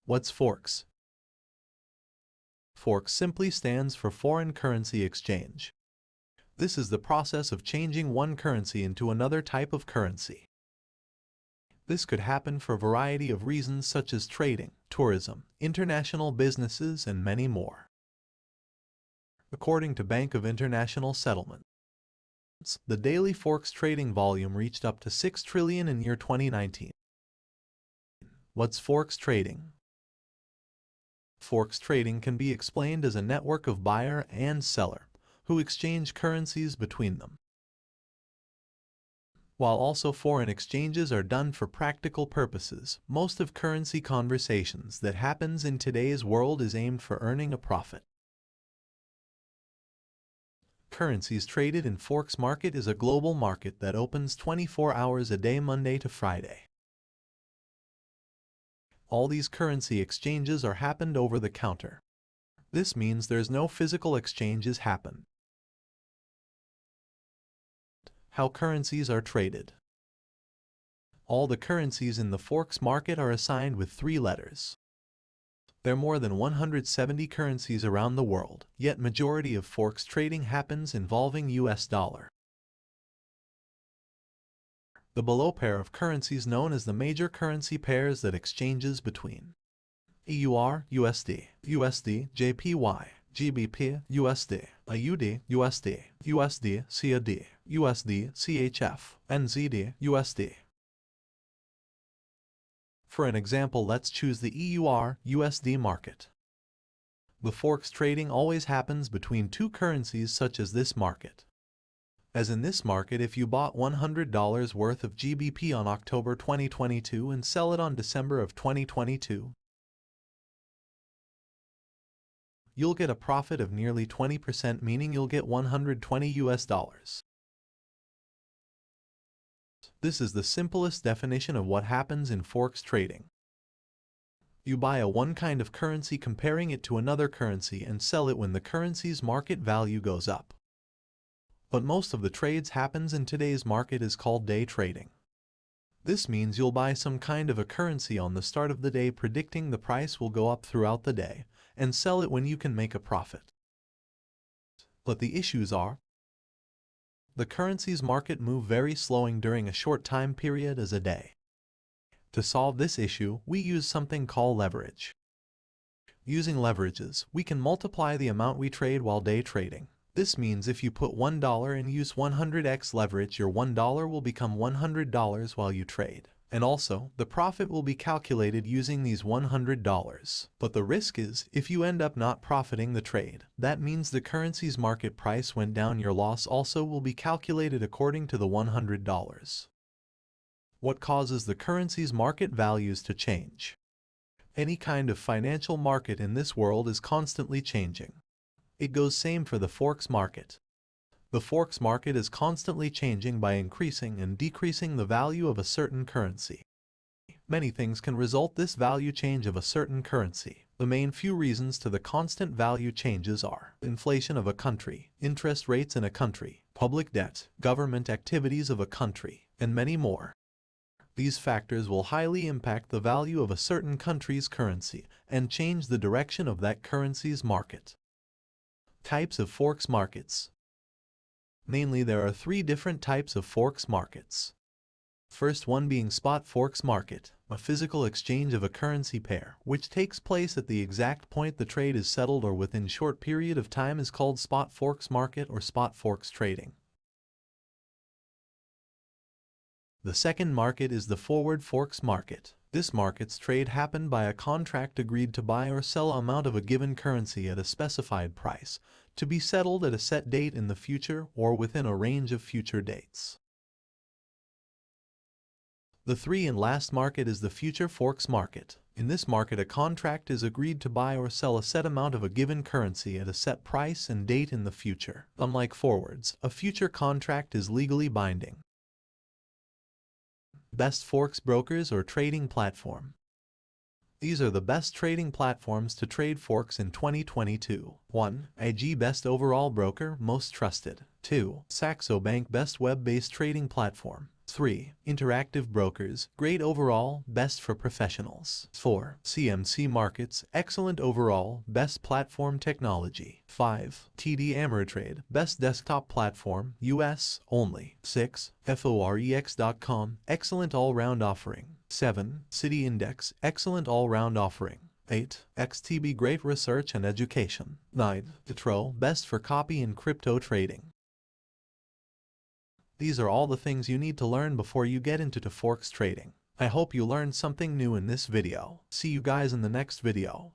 What's Forex? Forex simply stands for foreign currency exchange. This is the process of changing one currency into another type of currency. This could happen for a variety of reasons such as trading, tourism, international businesses, and many more. According to Bank of International Settlements, the daily Forex trading volume reached up to 6 trillion in year 2019. What's Forex trading? Forex trading can be explained as a network of buyer and seller who exchange currencies between them. While also foreign exchanges are done for practical purposes, most of currency conversations that happens in today's world is aimed for earning a profit. Currencies traded in Forex market is a global market that opens 24 hours a day Monday to Friday. All these currency exchanges are happened over the counter. This means there's no physical exchanges happen. How currencies are traded. All the currencies in the Forex market are assigned with 3 letters. There are more than 170 currencies around the world, yet majority of Forex trading happens involving US dollar. The below pair of currencies known as the major currency pairs that exchanges between EUR, USD, USD, JPY, GBP, USD, AUD, USD, USD, CAD, USD, CHF, NZD, USD. For an example, let's choose the EUR USD market. The Forex trading always happens between 2 currencies such as this market. As in this market, if you bought $100 worth of GBP on October 2022 and sell it on December of 2022, you'll get a profit of nearly 20%, meaning you'll get $120. This is the simplest definition of what happens in Forex trading. You buy one kind of currency comparing it to another currency and sell it when the currency's market value goes up. But most of the trades happens in today's market is called day trading. This means you'll buy some kind of a currency on the start of the day predicting the price will go up throughout the day and sell it when you can make a profit. But the issues are, the currency's market move very slowing during a short time period as a day. To solve this issue, we use something called leverage. Using leverages, we can multiply the amount we trade while day trading. This means if you put $1 and use 100x leverage, your $1 will become $100 while you trade. And also, the profit will be calculated using these $100. But the risk is, if you end up not profiting the trade, that means the currency's market price went down. Your loss also will be calculated according to the $100. What causes the currency's market values to change? Any kind of financial market in this world is constantly changing. It goes same for the Forex market. The Forex market is constantly changing by increasing and decreasing the value of a certain currency. Many things can result this value change of a certain currency. The main few reasons to the constant value changes are inflation of a country, interest rates in a country, public debt, government activities of a country, and many more. These factors will highly impact the value of a certain country's currency and change the direction of that currency's market. Types of Forex markets. Mainly there are 3 different types of Forex markets. First one being spot Forex market, a physical exchange of a currency pair, which takes place at the exact point the trade is settled or within short period of time, is called spot Forex market or spot Forex trading. The second market is the forward Forex market. This market's trade happened by a contract agreed to buy or sell amount of a given currency at a specified price, to be settled at a set date in the future or within a range of future dates. The 3rd and last market is the future Forex market. In this market, a contract is agreed to buy or sell a set amount of a given currency at a set price and date in the future. Unlike forwards, a future contract is legally binding. Best Forex brokers or trading platform. These are the best trading platforms to trade Forex in 2022. 1. IG Best Overall Broker, Most Trusted. 2. Saxo Bank Best Web-Based Trading Platform. 3. Interactive brokers, great overall, best for professionals. 4. CMC markets, excellent overall, best platform technology. 5. TD Ameritrade, best desktop platform, US only. 6. Forex.com, excellent all-round offering. 7. City Index, excellent all-round offering. 8. XTB, great research and education. 9. Tetro, best for copy and crypto trading. These are all the things you need to learn before you get into Forex trading. I hope you learned something new in this video. See you guys in the next video.